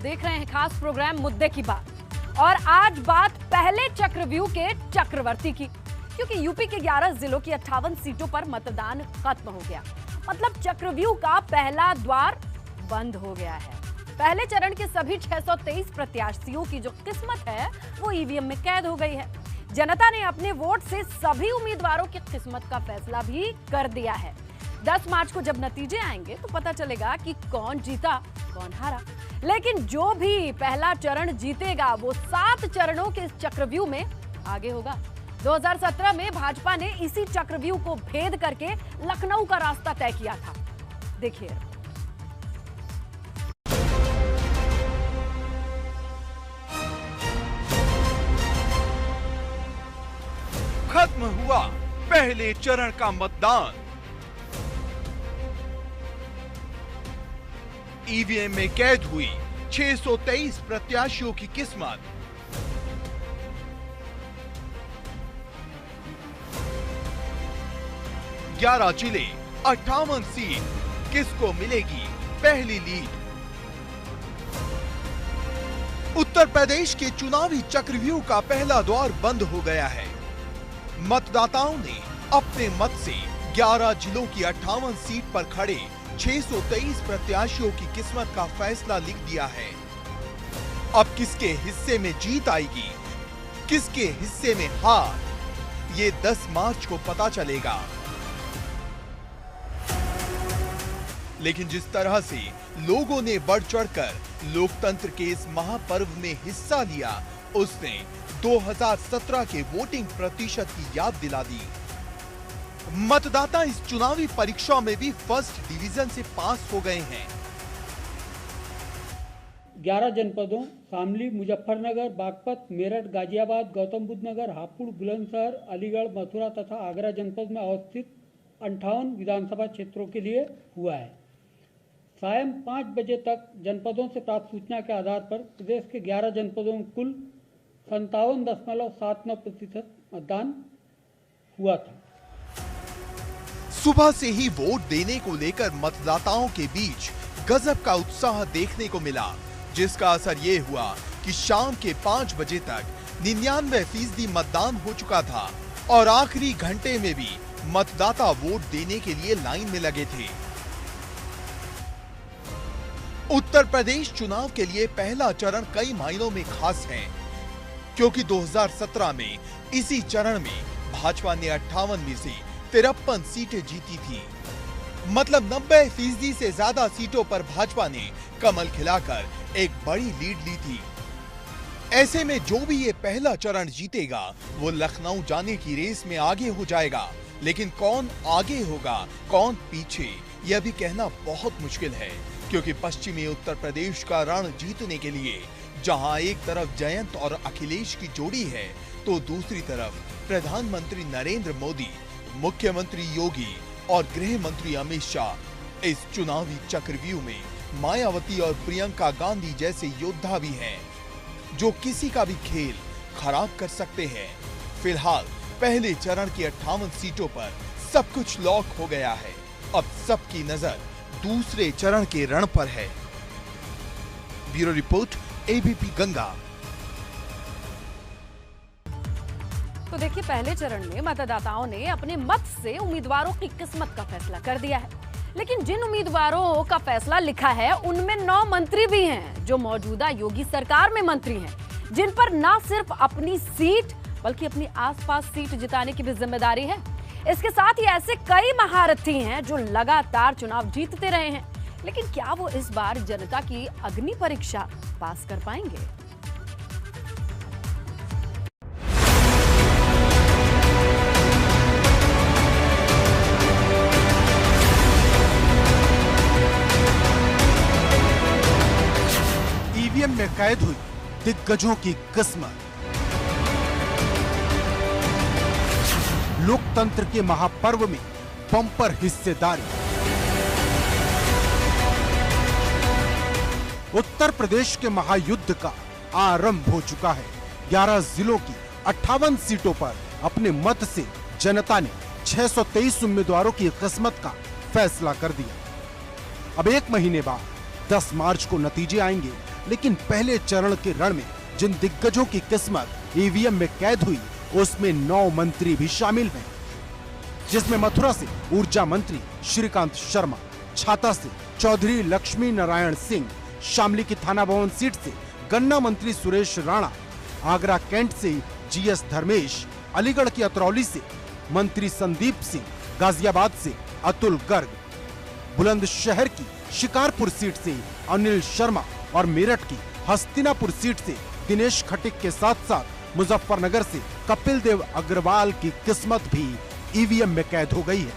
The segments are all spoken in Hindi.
देख रहे हैं खास प्रोग्राम मुद्दे की बात। और आज बात पहले चक्रव्यूह के चक्रवर्ती की, क्योंकि यूपी के 11 जिलों की 58 सीटों पर मतदान खत्म हो गया। मतलब चक्रव्यूह का पहला द्वार बंद हो गया है। पहले चरण के सभी 623 प्रत्याशियों की जो किस्मत है वो ईवीएम में कैद हो गई है। जनता ने अपने वोट से सभी उम्मीदवारों की किस्मत का फैसला भी कर दिया है। 10 मार्च को जब नतीजे आएंगे तो पता चलेगा कि कौन जीता कौन हारा। लेकिन जो भी पहला चरण जीतेगा वो 7 चरणों के चक्रव्यूह में आगे होगा। 2017 में भाजपा ने इसी चक्रव्यूह को भेद करके लखनऊ का रास्ता तय किया था। देखिए, खत्म हुआ पहले चरण का मतदान। ईवीएम में कैद हुई 623 प्रत्याशियों की किस्मत। ग्यारह जिले 58 सीट, किसको मिलेगी पहली लीड? उत्तर प्रदेश के चुनावी चक्रव्यूह का पहला द्वार बंद हो गया है। मतदाताओं ने अपने मत से 11 जिलों की 58 सीट पर खड़े 623 प्रत्याशियों की किस्मत का फैसला लिख दिया है। अब किसके हिस्से में जीत आएगी, किसके हिस्से में हार, ये 10 मार्च को पता चलेगा। लेकिन जिस तरह से लोगों ने बढ़ चढ़कर लोकतंत्र के इस महापर्व में हिस्सा लिया, उसने 2017 के वोटिंग प्रतिशत की याद दिला दी। मतदाता इस चुनावी परीक्षा में भी फर्स्ट डिवीजन से पास हो गए हैं। 11 जनपदों शामली, मुजफ्फरनगर, बागपत, मेरठ, गाजियाबाद, गौतम बुद्ध नगर, हापुड़, बुलंदशहर, अलीगढ़, मथुरा तथा आगरा जनपद में अवस्थित 58 विधानसभा क्षेत्रों के लिए हुआ है। सायं 5 बजे तक जनपदों से प्राप्त सूचना के आधार पर प्रदेश के 11 जनपदों में कुल 57.79% मतदान हुआ था। सुबह से ही वोट देने को लेकर मतदाताओं के बीच गजब का उत्साह देखने को मिला, जिसका असर ये हुआ कि शाम के 5 बजे तक 99% मतदान हो चुका था और आखिरी घंटे में भी मतदाता वोट देने के लिए लाइन में लगे थे। उत्तर प्रदेश चुनाव के लिए पहला चरण कई मायनों में खास है, क्योंकि 2017 में इसी चरण में भाजपा ने 58 में से 53 सीटें जीती थी। मतलब 90% से ज्यादा सीटों पर भाजपा ने कमल खिलाकर एक बड़ी लीड ली थी। ऐसे में जो भी ये पहला चरण जीतेगा वो लखनऊ जाने की रेस में आगे हो जाएगा। लेकिन कौन आगे होगा कौन पीछे, यह भी कहना बहुत मुश्किल है, क्योंकि पश्चिमी उत्तर प्रदेश का रण जीतने के लिए जहां एक तरफ जयंत और अखिलेश की जोड़ी है, तो दूसरी तरफ प्रधानमंत्री नरेंद्र मोदी, मुख्यमंत्री योगी और गृह मंत्री अमित शाह। इस चुनावी चक्रव्यूह में मायावती और प्रियंका गांधी जैसे योद्धा भी हैं, जो किसी का भी खेल खराब कर सकते हैं। फिलहाल पहले चरण की 58 सीटों पर सब कुछ लॉक हो गया है। अब सबकी नजर दूसरे चरण के रण पर है। Bureau report, ABP Ganga. तो देखिए, पहले चरण में मतदाताओं ने अपने मत से उम्मीदवारों की किस्मत का फैसला कर दिया है। लेकिन जिन उम्मीदवारों का फैसला लिखा है उनमें 9 मंत्री भी हैं जो मौजूदा योगी सरकार में मंत्री हैं, जिन पर न सिर्फ अपनी सीट बल्कि अपनी आसपास सीट जिताने की भी जिम्मेदारी है। इसके साथ ही ऐसे कई महारथी हैं जो लगातार चुनाव जीतते रहे हैं, लेकिन क्या वो इस बार जनता की अग्नि परीक्षा पास कर पाएंगे? ईवीएम में कैद हुई दिग्गजों की किस्मत। लोकतंत्र के महापर्व में बम्पर हिस्सेदारी। उत्तर प्रदेश के महायुद्ध का आरंभ हो चुका है। 11 जिलों की 58 सीटों पर अपने मत से जनता ने 623 उम्मीदवारों की किस्मत का फैसला कर दिया। अब 1 महीने बाद 10 मार्च को नतीजे आएंगे लेकिन पहले चरण के रण में जिन दिग्गजों की किस्मत ईवीएम में कैद हुई उसमें 9 मंत्री भी शामिल हैं, जिसमें मथुरा से ऊर्जा मंत्री श्रीकांत शर्मा, छाता से चौधरी लक्ष्मी नारायण सिंह, शामली की थाना भवन सीट से गन्ना मंत्री सुरेश राणा, आगरा कैंट से जीएस धर्मेश, अलीगढ़ की अतरौली से मंत्री संदीप सिंह, गाजियाबाद से अतुल गर्ग, बुलंदशहर की शिकारपुर सीट से अनिल शर्मा और मेरठ की हस्तिनापुर सीट से दिनेश खटिक के साथ साथ मुजफ्फरनगर से कपिल देव अग्रवाल की किस्मत भी ईवीएम में कैद हो गई है।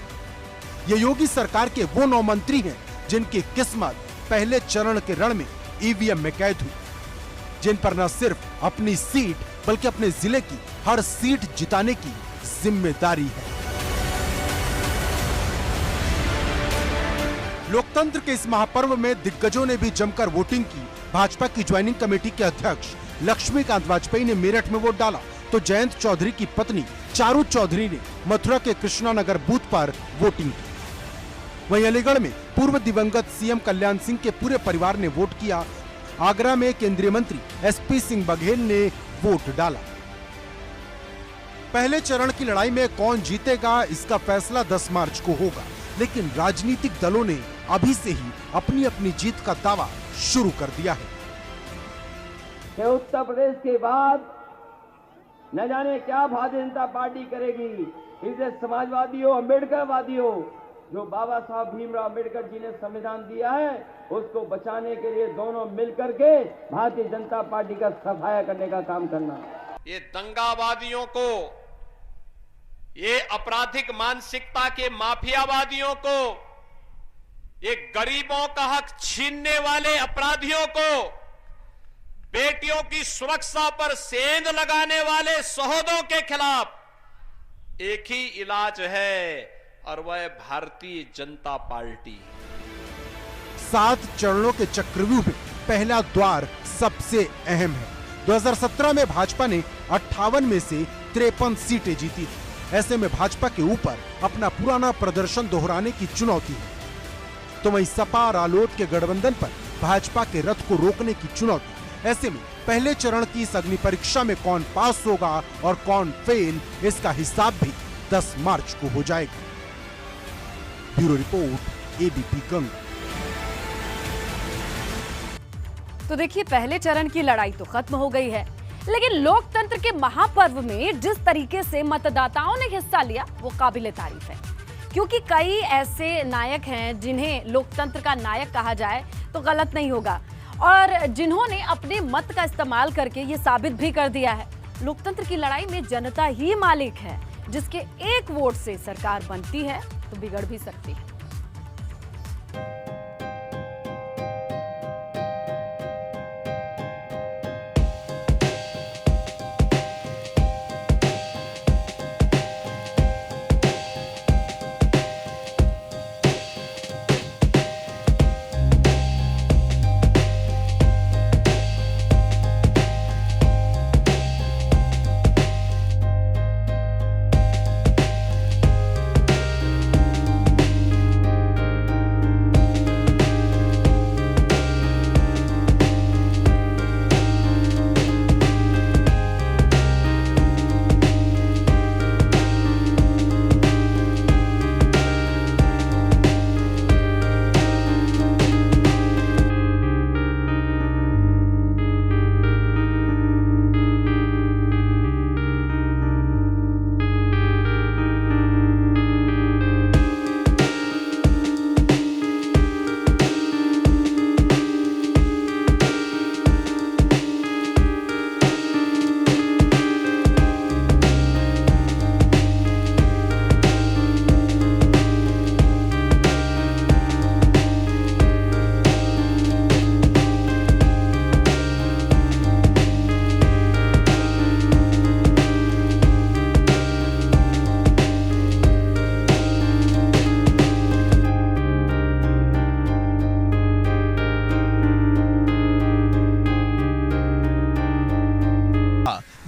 ये योगी सरकार के वो 9 मंत्री हैं जिनकी किस्मत पहले चरण के रण में ईवीएम में कैद हुई, जिन पर न सिर्फ अपनी सीट बल्कि अपने जिले की हर सीट जिताने की जिम्मेदारी है। लोकतंत्र के इस महापर्व में दिग्गजों ने भी जमकर वोटिंग की। भाजपा की ज्वाइनिंग कमेटी के अध्यक्ष लक्ष्मीकांत वाजपेयी ने मेरठ में वोट डाला, तो जयंत चौधरी की पत्नी चारू चौधरी ने मथुरा के कृष्णानगर बूथ पर वोटिंग की। वहीं अलीगढ़ में पूर्व दिवंगत सीएम कल्याण सिंह के पूरे परिवार ने वोट किया। आगरा में केंद्रीय मंत्री एसपी सिंह बघेल ने वोट डाला। पहले चरण की लड़ाई में कौन जीतेगा इसका फैसला 10 मार्च को होगा, लेकिन राजनीतिक दलों ने अभी से ही अपनी अपनी जीत का दावा शुरू कर दिया है। उत्तर प्रदेश के बाद न जाने क्या भारतीय जनता पार्टी करेगी। इसे समाजवादियों, अम्बेडकरवादियों, जो बाबा साहब भीमराव अम्बेडकर जी ने संविधान दिया है उसको बचाने के लिए दोनों मिलकर के भारतीय जनता पार्टी का सफाया करने का काम करना। ये दंगावादियों को, ये आपराधिक मानसिकता के माफियावादियों को, ये गरीबों का हक छीनने वाले अपराधियों को, बेटियों की सुरक्षा पर सेंध लगाने वाले सहोदों के खिलाफ एक ही इलाज है और वह भारतीय जनता पार्टी। 7 चरणों के चक्रव्यूह में पहला द्वार सबसे अहम है। 2017 में भाजपा ने 58 में से 53 सीटें जीती थी। ऐसे में भाजपा के ऊपर अपना पुराना प्रदर्शन दोहराने की चुनौती है, तो वहीं सपा रालोद के गठबंधन पर भाजपा के रथ को रोकने की चुनौती। ऐसे में पहले चरण की इस अग्नि परीक्षा में कौन पास होगा और कौन फेल, इसका हिसाब भी 10 मार्च को हो जाएगा। Bureau report, ABP Ganga. तो देखिए, पहले चरण की लड़ाई तो खत्म हो गई है, लेकिन लोकतंत्र के महापर्व में जिस तरीके से मतदाताओं ने हिस्सा लिया वो काबिले तारीफ है, क्योंकि कई ऐसे नायक हैं जिन्हें लोकतंत्र का नायक कहा जाए तो गलत नहीं होगा, और जिन्होंने अपने मत का इस्तेमाल करके ये साबित भी कर दिया है लोकतंत्र की लड़ाई में जनता ही मालिक है, जिसके एक वोट से सरकार बनती है तो बिगड़ भी सकती है।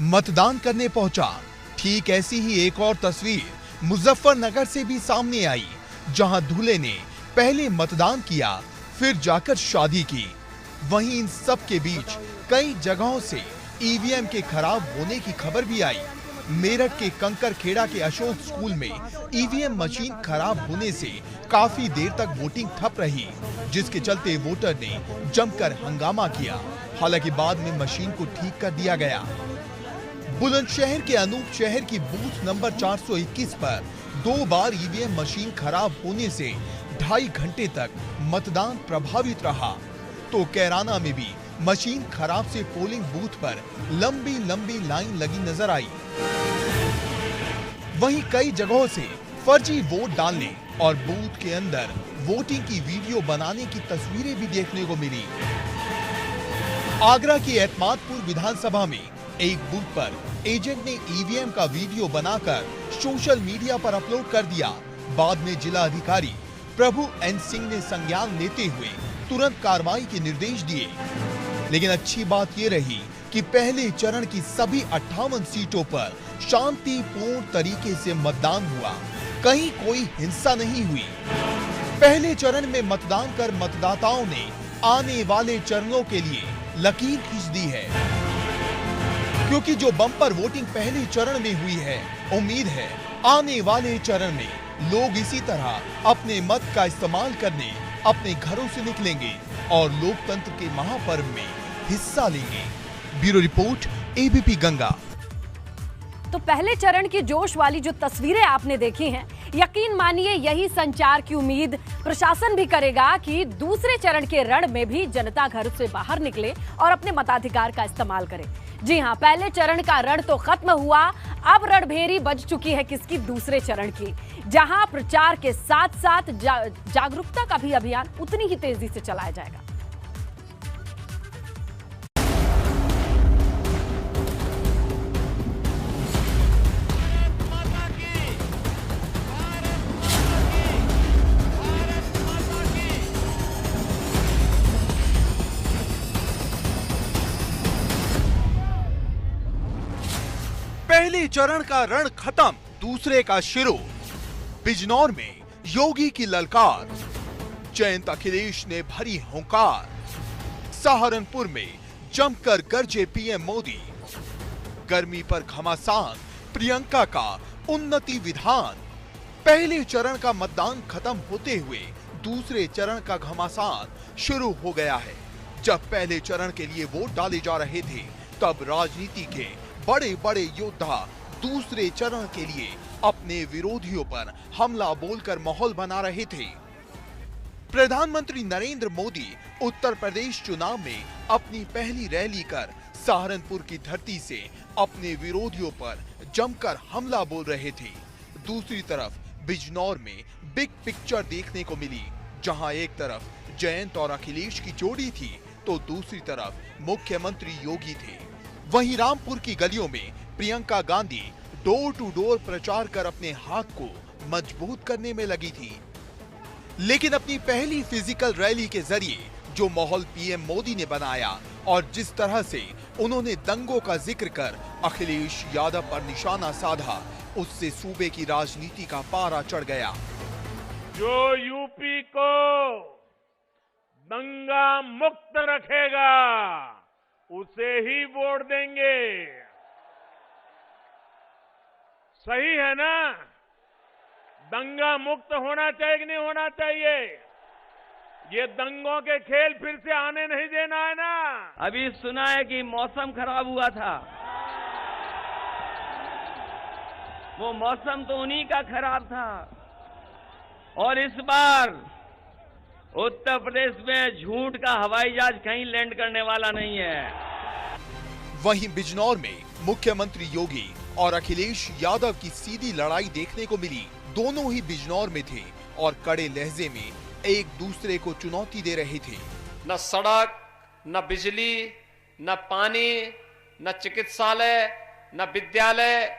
मतदान करने पहुंचा। ठीक ऐसी ही एक और तस्वीर मुजफ्फरनगर से भी सामने आई, जहां दूल्हे ने पहले मतदान किया, फिर जाकर शादी की। वहीं इन सब के बीच कई जगहों से ईवीएम के खराब होने की खबर भी आई। मेरठ के कंकर खेड़ा के अशोक स्कूल में ईवीएम मशीन खराब होने से काफी देर तक वोटिंग ठप रही, जिसके चलते वोटर ने जमकर हंगामा किया। हालांकि बाद में मशीन को ठीक कर दिया गया। बुलंदशहर के अनूप शहर की बूथ नंबर 421 पर 2 बार ईवीएम मशीन खराब होने से 2.5 घंटे तक मतदान प्रभावित रहा। तो कैराना में भी मशीन खराब से पोलिंग बूथ पर लंबी लंबी लाइन लगी नजर आई। वहीं कई जगहों से फर्जी वोट डालने और बूथ के अंदर वोटिंग की वीडियो बनाने की तस्वीरें भी देखने को मिली। आगरा की एतमादपुर विधानसभा में एक बूथ पर एजेंट ने ईवीएम का वीडियो बनाकर सोशल मीडिया पर अपलोड कर दिया। बाद में जिला अधिकारी प्रभु एन सिंह ने संज्ञान लेते हुए तुरंत कार्रवाई के निर्देश दिए। लेकिन अच्छी बात यह रही कि पहले चरण की सभी 58 सीटों पर शांतिपूर्ण तरीके से मतदान हुआ, कहीं कोई हिंसा नहीं हुई। पहले चरण में मतदान कर मतदाताओं ने आने वाले चरणों के लिए लकीर खींच दी है, क्योंकि जो बम्पर वोटिंग पहले चरण में हुई है, उम्मीद है आने वाले चरण में लोग इसी तरह अपने मत का इस्तेमाल करने अपने घरों से निकलेंगे और लोकतंत्र के महापर्व में हिस्सा लेंगे। Bureau report, ABP Ganga. तो पहले चरण की जोश वाली जो तस्वीरें आपने देखी हैं, यकीन मानिए यही संचार की उम्मीद प्रशासन भी करेगा कि दूसरे चरण के रण में भी जनता घर से बाहर निकले और अपने मताधिकार का इस्तेमाल करे। जी हां, पहले चरण का रण तो खत्म हुआ, अब रणभेरी बज चुकी है किसकी? दूसरे चरण की, जहां प्रचार के साथ साथ जागरूकता का भी अभियान उतनी ही तेजी से चलाया जाएगा। पहले चरण का रण खत्म, दूसरे का शुरू। बिजनौर में योगी की ललकार, जयंत अखिलेश ने भरी हुंकार। सहारनपुर में जमकर गरजे पीएम मोदी। गर्मी पर घमासान, प्रियंका का उन्नति विधान। पहले चरण का मतदान खत्म होते हुए दूसरे चरण का घमासान शुरू हो गया है। जब पहले चरण के लिए वोट डाले जा रहे थे, तब राजनीति के बड़े बड़े योद्धा दूसरे चरण के लिए अपने विरोधियों पर हमला बोलकर माहौल बना रहे थे। प्रधानमंत्री नरेंद्र मोदी उत्तर प्रदेश चुनाव में अपनी पहली रैली कर सहारनपुर की धरती से अपने विरोधियों पर जमकर हमला बोल रहे थे। दूसरी तरफ बिजनौर में बिग पिक्चर देखने को मिली, जहां एक तरफ जयंत और अखिलेश की जोड़ी थी, तो दूसरी तरफ मुख्यमंत्री योगी थे। वहीं रामपुर की गलियों में Priyanka Gandhi door to door प्रचार कर अपने हाथ को मजबूत करने में लगी थी। लेकिन अपनी पहली फिजिकल रैली के जरिए जो माहौल पीएम मोदी ने बनाया और जिस तरह से उन्होंने दंगों का जिक्र कर अखिलेश यादव पर निशाना साधा, उससे सूबे की राजनीति का पारा चढ़ गया। जो यूपी को दंगा मुक्त रखेगा उसे ही वोट देंगे। सही है ना? दंगा मुक्त होना चाहिए कि नहीं होना चाहिए? ये दंगों के खेल फिर से आने नहीं देना है ना। अभी सुना है कि मौसम खराब हुआ था, वो मौसम तो उन्हीं का खराब था। और इस बार उत्तर प्रदेश में झूठ का हवाई जहाज कहीं लैंड करने वाला नहीं है। वहीं बिजनौर में मुख्यमंत्री योगी और अखिलेश यादव की सीधी लड़ाई देखने को मिली। दोनों ही बिजनौर में थे और कड़े लहजे में एक दूसरे को चुनौती दे रहे थे। न सड़क, न बिजली, न पानी, न चिकित्सालय, न विद्यालय,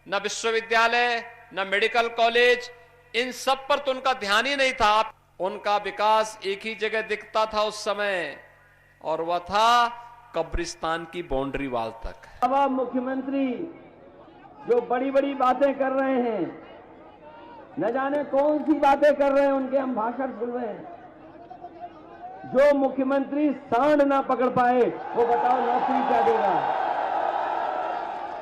न विश्वविद्यालय, न मेडिकल कॉलेज, इन सब पर तो उनका ध्यान ही नहीं था। उनका विकास एक ही जगह दिखता था उस समय, और वह था कब्रिस्तान की बाउंड्री वाल तक। अब मुख्यमंत्री जो बड़ी बड़ी बातें कर रहे हैं, न जाने कौन सी बातें कर रहे हैं, उनके हम भाषण सुन रहे हैं। जो मुख्यमंत्री सांड ना पकड़ पाए वो बताओ नौकरी क्या देगा।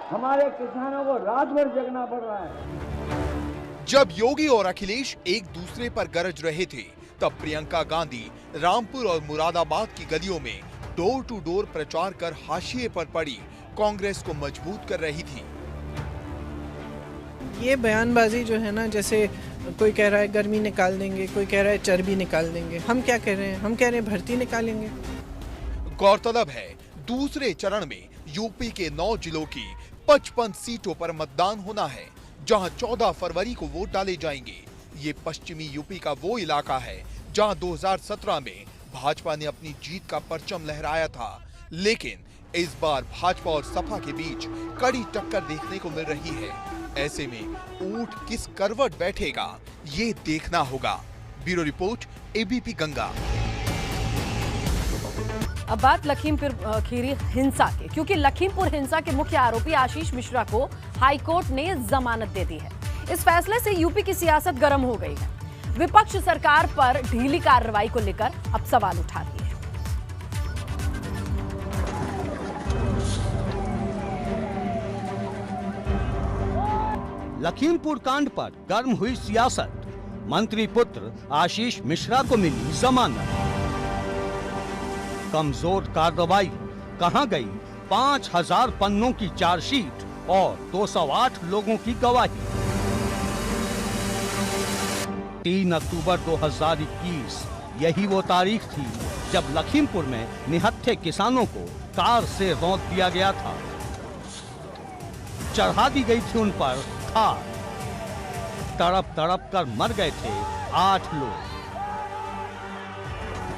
हमारे किसानों को रात भर जगना पड़ रहा है। जब योगी और अखिलेश एक दूसरे पर गरज रहे थे, तब प्रियंका गांधी रामपुर और मुरादाबाद की गलियों में डोर टू डोर प्रचार कर हाशिए पर पड़ी कांग्रेस को मजबूत कर रही थी। ये बयानबाजी जो है ना, जैसे कोई कह रहा है गर्मी निकाल देंगे, कोई कह रहा है चर्बी निकाल देंगे। हम क्या कह रहे हैं? हम कह रहे हैं भर्ती निकालेंगे। गौरतलब है दूसरे चरण में यूपी के 9 जिलों की 55 सीटों पर मतदान होना है, जहां 14 फरवरी को वोट डाले जाएंगे। ये पश्चिमी यूपी का वो इलाका है जहां 2017 में भाजपा ने अपनी जीत का परचम लहराया था, लेकिन इस बार भाजपा और सपा के बीच कड़ी टक्कर देखने को मिल रही है। ऐसे में ऊंट किस करवट बैठेगा, ये देखना होगा। Bureau report, ABP Ganga. अब बात लखीमपुर खीरी हिंसा की, क्योंकि लखीमपुर हिंसा के मुख्य आरोपी आशीष मिश्रा को हाईकोर्ट ने जमानत दे दी है। इस फैसले से यूपी की सियासत गर्म हो गई है। विपक्ष सरकार पर ढीली कार्रवाई को लेकर अब सवाल उठा रही है। लखीमपुर कांड पर गर्म हुई सियासत। मंत्री पुत्र आशीष मिश्रा को मिली जमानत। कमजोर कार्रवाई, कहां गई 5000 पन्नों की चार्जशीट और 208 लोगों की गवाही। 3 अक्टूबर 2021 यही वो तारीख थी जब लखीमपुर में निहत्थे किसानों को कार से रौंद दिया गया था। चढ़ा दी गई थी उन पर थार। तड़प तड़प कर मर गए थे 8 लोग।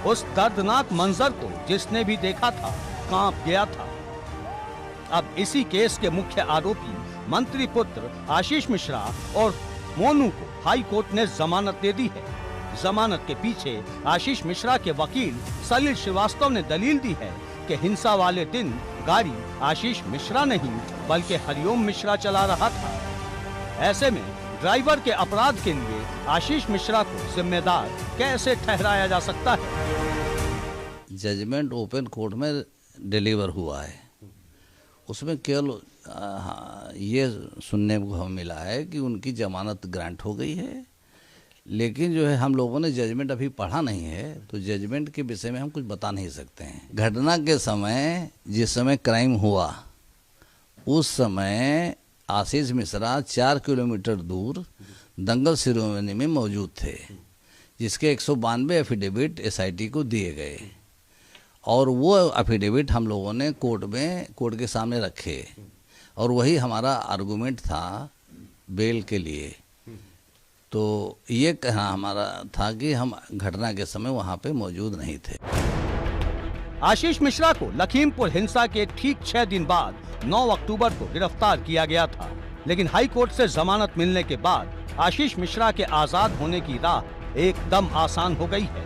उस दर्दनाक मंजर को जिसने भी देखा था कांप गया था। अब इसी केस के मुख्य आरोपी मंत्री पुत्र आशीष मिश्रा और मोनू को हाई कोर्ट ने जमानत दे दी है। जमानत के पीछे आशीष मिश्रा के वकील सलील श्रीवास्तव ने दलील दी है कि हिंसा वाले दिन गाड़ी आशीष मिश्रा नहीं बल्कि हरिओम मिश्रा चला रहा था। ऐसे में ड्राइवर के अपराध के लिए आशीष मिश्रा को जिम्मेदार कैसे ठहराया जा सकता है? जजमेंट ओपन कोर्ट में डिलीवर हुआ है। उसमें केवल ये सुनने को हमें मिला है कि उनकी जमानत ग्रांट हो गई है, लेकिन जो है हम लोगों ने जजमेंट अभी पढ़ा नहीं है, तो जजमेंट के विषय में हम कुछ बता नहीं सकते हैं। घटना के समय, जिस समय क्राइम हुआ, उस समय आशीष मिश्रा 4 किलोमीटर दूर दंगल सिरोमनी में मौजूद थे, जिसके 192 एफिडेविट एसआईटी को दिए गए और वो एफिडेविट हम लोगों ने कोर्ट के सामने रखे और वही हमारा आर्गुमेंट था बेल के लिए। तो ये कहना हमारा था कि हम घटना के समय वहाँ पे मौजूद नहीं थे। आशीष मिश्रा को लखीमपुर हिंसा के ठीक 6 दिन बाद 9 अक्टूबर को गिरफ्तार किया गया था, लेकिन हाई कोर्ट से जमानत मिलने के बाद आशीष मिश्रा के आजाद होने की राह एकदम आसान हो गई है।